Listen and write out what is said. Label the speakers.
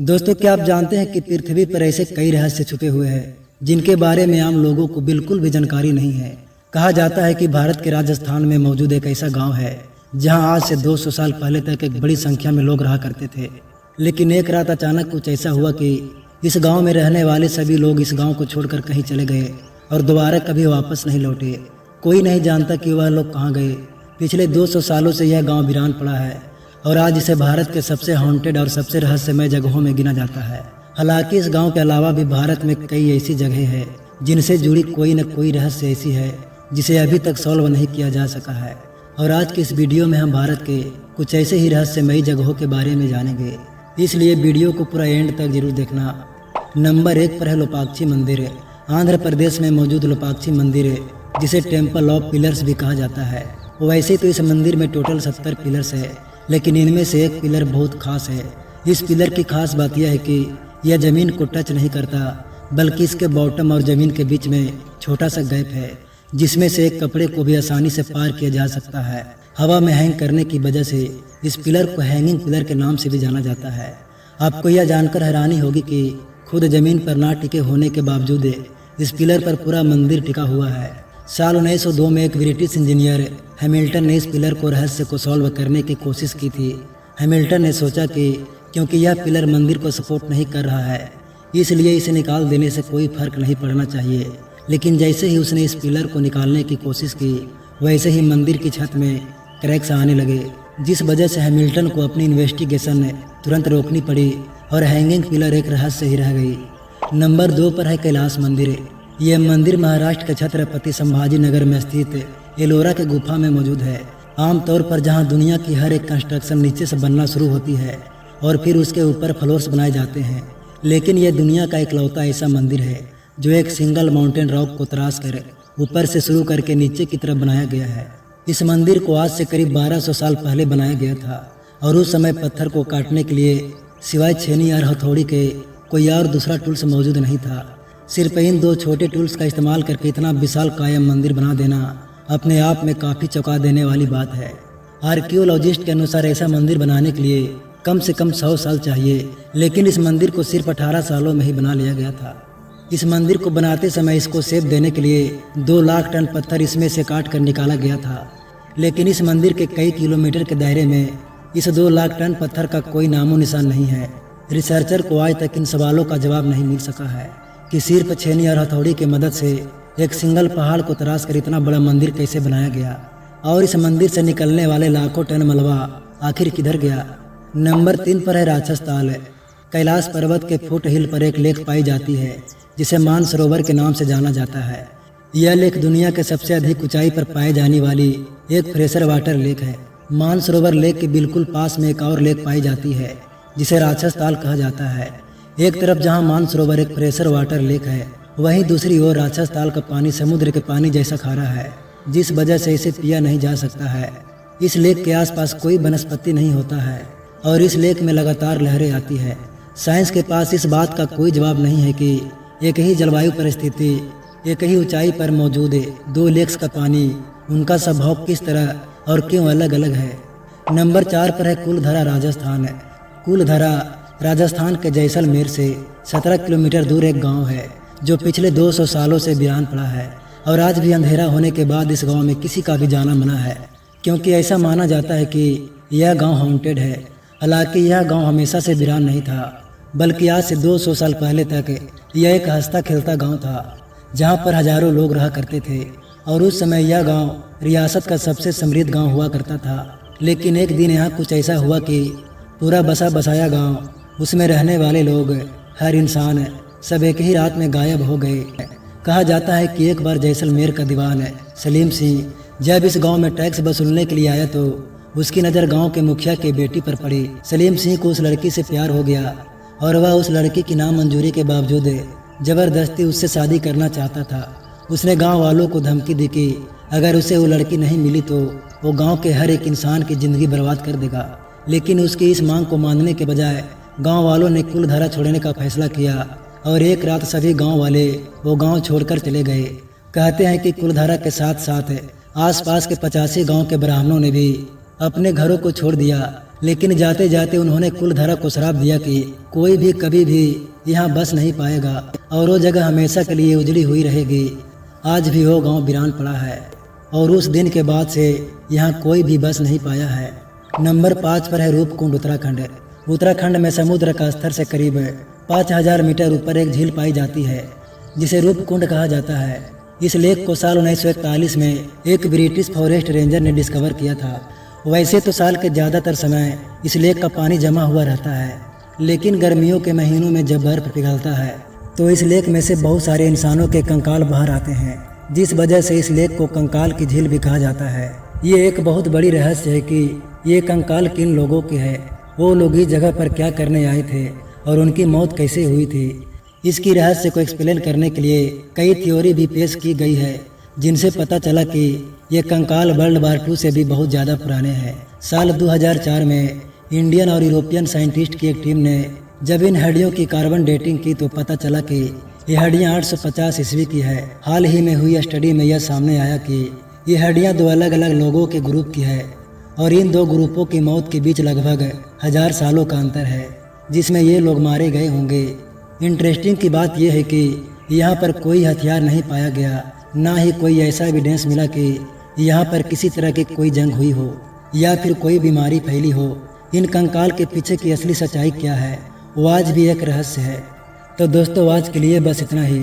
Speaker 1: दोस्तों, क्या आप जानते हैं कि पृथ्वी पर ऐसे कई रहस्य छुपे हुए हैं जिनके बारे में आम लोगों को बिल्कुल भी जानकारी नहीं है। कहा जाता है कि भारत के राजस्थान में मौजूद एक ऐसा गांव है जहां आज से 200 साल पहले तक एक बड़ी संख्या में लोग रहा करते थे। लेकिन एक रात अचानक कुछ ऐसा हुआ कि इस गांव में रहने वाले सभी लोग इस गांव को छोड़कर कहीं चले गए और दोबारा कभी वापस नहीं लौटे। कोई नहीं जानता कि वह लोग कहाँ गए। पिछले 200 सालों से यह गाँव वीरान पड़ा है और आज इसे भारत के सबसे हॉन्टेड और सबसे रहस्यमय जगहों में गिना जाता है। हालांकि इस गांव के अलावा भी भारत में कई ऐसी जगह हैं जिनसे जुड़ी कोई न कोई रहस्य ऐसी है जिसे अभी तक सॉल्व नहीं किया जा सका है। और आज के इस वीडियो में हम भारत के कुछ ऐसे ही रहस्यमयी जगहों के बारे में जानेंगे, इसलिए वीडियो को पूरा एंड तक जरूर देखना। नंबर 1 पर है लोपाक्षी मंदिर। आंध्र प्रदेश में मौजूद लोपाक्षी मंदिर है, जिसे टेम्पल ऑफ पिलर्स भी कहा जाता है। वैसे तो इस मंदिर में टोटल 70 पिलर्स है, लेकिन इनमें से एक पिलर बहुत खास है। इस पिलर की खास बात यह है कि यह जमीन को टच नहीं करता, बल्कि इसके बॉटम और जमीन के बीच में छोटा सा गैप है, जिसमें से एक कपड़े को भी आसानी से पार किया जा सकता है। हवा में हैंग करने की वजह से इस पिलर को हैंगिंग पिलर के नाम से भी जाना जाता है। आपको यह जानकर हैरानी होगी कि खुद जमीन पर ना टिके होने के बावजूद इस पिलर पर पूरा मंदिर टिका हुआ है। साल 1902 में एक ब्रिटिश इंजीनियर हैमिल्टन ने इस पिलर को रहस्य को सॉल्व करने की कोशिश की थी। हैमिल्टन ने सोचा कि क्योंकि यह पिलर मंदिर को सपोर्ट नहीं कर रहा है, इसलिए इसे निकाल देने से कोई फर्क नहीं पड़ना चाहिए। लेकिन जैसे ही उसने इस पिलर को निकालने की कोशिश की, वैसे ही मंदिर की छत में क्रैक्स आने लगे, जिस वजह से हैमिल्टन को अपनी इन्वेस्टिगेशन तुरंत रोकनी पड़ी और हैंगिंग पिलर एक रहस्य ही रह गई। नंबर 2 पर है कैलाश मंदिर। यह मंदिर महाराष्ट्र के छत्रपति संभाजी नगर में स्थित एलोरा के गुफा में मौजूद है। आमतौर पर जहां दुनिया की हर एक कंस्ट्रक्शन नीचे से बनना शुरू होती है और फिर उसके ऊपर फ्लोर्स बनाए जाते हैं, लेकिन यह दुनिया का इकलौता ऐसा मंदिर है जो एक सिंगल माउंटेन रॉक को तराश कर ऊपर से शुरू करके नीचे की तरफ बनाया गया है। इस मंदिर को आज से करीब 1200 साल पहले बनाया गया था और उस समय पत्थर को काटने के लिए सिवाय छेनी और हथौड़ी के कोई और दूसरा टूल्स मौजूद नहीं था। सिर्फ इन 2 छोटे टूल्स का इस्तेमाल करके इतना विशाल कायम मंदिर बना देना अपने आप में काफ़ी चौंका देने वाली बात है। आर्कियोलॉजिस्ट के अनुसार ऐसा मंदिर बनाने के लिए कम से कम 100 साल चाहिए, लेकिन इस मंदिर को सिर्फ 18 सालों में ही बना लिया गया था। इस मंदिर को बनाते समय इसको शेप देने के लिए 2 लाख टन पत्थर इसमें से काट कर निकाला गया था, लेकिन इस मंदिर के कई किलोमीटर के दायरे में इस 2 लाख टन पत्थर का कोई नामो निशान नहीं है। रिसर्चर को आज तक इन सवालों का जवाब नहीं मिल सका है कि सिर्फ छेनी और हथौड़ी की मदद से एक सिंगल पहाड़ को तराश कर इतना बड़ा मंदिर कैसे बनाया गया, और इस मंदिर से निकलने वाले लाखों टन मलबा आखिर किधर गया। नंबर 3 पर है राक्षस ताल। कैलाश पर्वत के फुट हिल पर एक लेक पाई जाती है जिसे मानसरोवर के नाम से जाना जाता है। यह लेक दुनिया के सबसे अधिक ऊंचाई पर पाए जाने वाली एक फ्रेशर वाटर लेक है। मानसरोवर लेक के बिल्कुल पास में एक और लेक पाई जाती है जिसे राक्षस ताल कहा जाता है। एक तरफ जहां मानसरोवर एक फ्रेशर वाटर लेक है, वहीं दूसरी ओर राक्षस ताल का पानी समुद्र के पानी जैसा खारा है, जिस वजह से इसे पिया नहीं जा सकता है। इस लेक के आसपास कोई वनस्पति नहीं होता है और इस लेक में लगातार लहरें आती है। साइंस के पास इस बात का कोई जवाब नहीं है कि एक ही जलवायु परिस्थिति, एक ही ऊंचाई पर मौजूद 2 लेक्स का पानी, उनका स्वभाव किस तरह और क्यों अलग अलग है। नंबर 4 पर है कुलधरा राजस्थान। कुलधरा राजस्थान के जैसलमेर से 17 किलोमीटर दूर एक गांव है जो पिछले 200 सालों से वीरान पड़ा है और आज भी अंधेरा होने के बाद इस गांव में किसी का भी जाना मना है, क्योंकि ऐसा माना जाता है कि यह गांव हॉन्टेड है। हालांकि यह गांव हमेशा से वीरान नहीं था, बल्कि आज से 200 साल पहले तक यह एक हंसता खेलता गाँव था जहाँ पर हजारों लोग रहा करते थे और उस समय यह गाँव रियासत का सबसे समृद्ध गाँव हुआ करता था। लेकिन एक दिन यहाँ कुछ ऐसा हुआ कि पूरा बसा बसाया गाँव, उसमें रहने वाले लोग, हर इंसान सब एक ही रात में गायब हो गए। कहा जाता है कि एक बार जैसलमेर का दीवान सलीम सिंह जब इस गांव में टैक्स वसूलने के लिए आया तो उसकी नज़र गांव के मुखिया की बेटी पर पड़ी। सलीम सिंह को उस लड़की से प्यार हो गया और वह उस लड़की की नामंजूरी के बावजूद ज़बरदस्ती उससे शादी करना चाहता था। उसने गाँव वालों को धमकी दी कि अगर उसे वो लड़की नहीं मिली तो वो गाँव के हर एक इंसान की ज़िंदगी बर्बाद कर देगा। लेकिन उसकी इस मांग को मानने के बजाय गांव वालों ने कुलधरा छोड़ने का फैसला किया और एक रात सभी गांव वाले वो गांव छोड़कर चले गए। कहते हैं कि कुलधरा के साथ साथ आसपास के 85 गांव के ब्राह्मणों ने भी अपने घरों को छोड़ दिया, लेकिन जाते जाते उन्होंने कुलधारा को श्राप दिया कि कोई भी कभी भी यहाँ बस नहीं पाएगा और वो जगह हमेशा के लिए उजड़ी हुई रहेगी। आज भी वो गांव वीरान पड़ा है और उस दिन के बाद से यहाँ कोई भी बस नहीं पाया है। नंबर 5 पर है रूपकुंड, उत्तराखंड। उत्तराखंड में समुद्र का स्तर से करीब 5000 मीटर ऊपर एक झील पाई जाती है जिसे रूपकुंड कहा जाता है। इस लेक को साल 1941 में एक ब्रिटिश फॉरेस्ट रेंजर ने डिस्कवर किया था। वैसे तो साल के ज़्यादातर समय इस लेक का पानी जमा हुआ रहता है, लेकिन गर्मियों के महीनों में जब बर्फ पिघलता है तो इस लेक में से बहुत सारे इंसानों के कंकाल बाहर आते हैं, जिस वजह से इस लेक को कंकाल की झील भी कहा जाता है। ये एक बहुत बड़ी रहस्य है कि ये कंकाल किन लोगों के है, वो लोग इस जगह पर क्या करने आए थे और उनकी मौत कैसे हुई थी। इसकी रहस्य को एक्सप्लेन करने के लिए कई थ्योरी भी पेश की गई है, जिनसे पता चला कि ये कंकाल वर्ल्ड वार 2 से भी बहुत ज़्यादा पुराने हैं। साल 2004 में इंडियन और यूरोपियन साइंटिस्ट की एक टीम ने जब इन हड्डियों की कार्बन डेटिंग की तो पता चला कि ये हड्डियाँ 850 ईस्वी की है। हाल ही में हुई स्टडी में यह सामने आया कि ये हड्डियाँ 2 अलग अलग लोगों के ग्रुप की है और इन 2 ग्रुपों की मौत के बीच लगभग 1000 सालों का अंतर है, जिसमें ये लोग मारे गए होंगे। इंटरेस्टिंग की बात यह है कि यहाँ पर कोई हथियार नहीं पाया गया, ना ही कोई ऐसा एविडेंस मिला कि यहाँ पर किसी तरह की कोई जंग हुई हो या फिर कोई बीमारी फैली हो। इन कंकाल के पीछे की असली सच्चाई क्या है, वो आज भी एक रहस्य है। तो दोस्तों, आज के लिए बस इतना ही।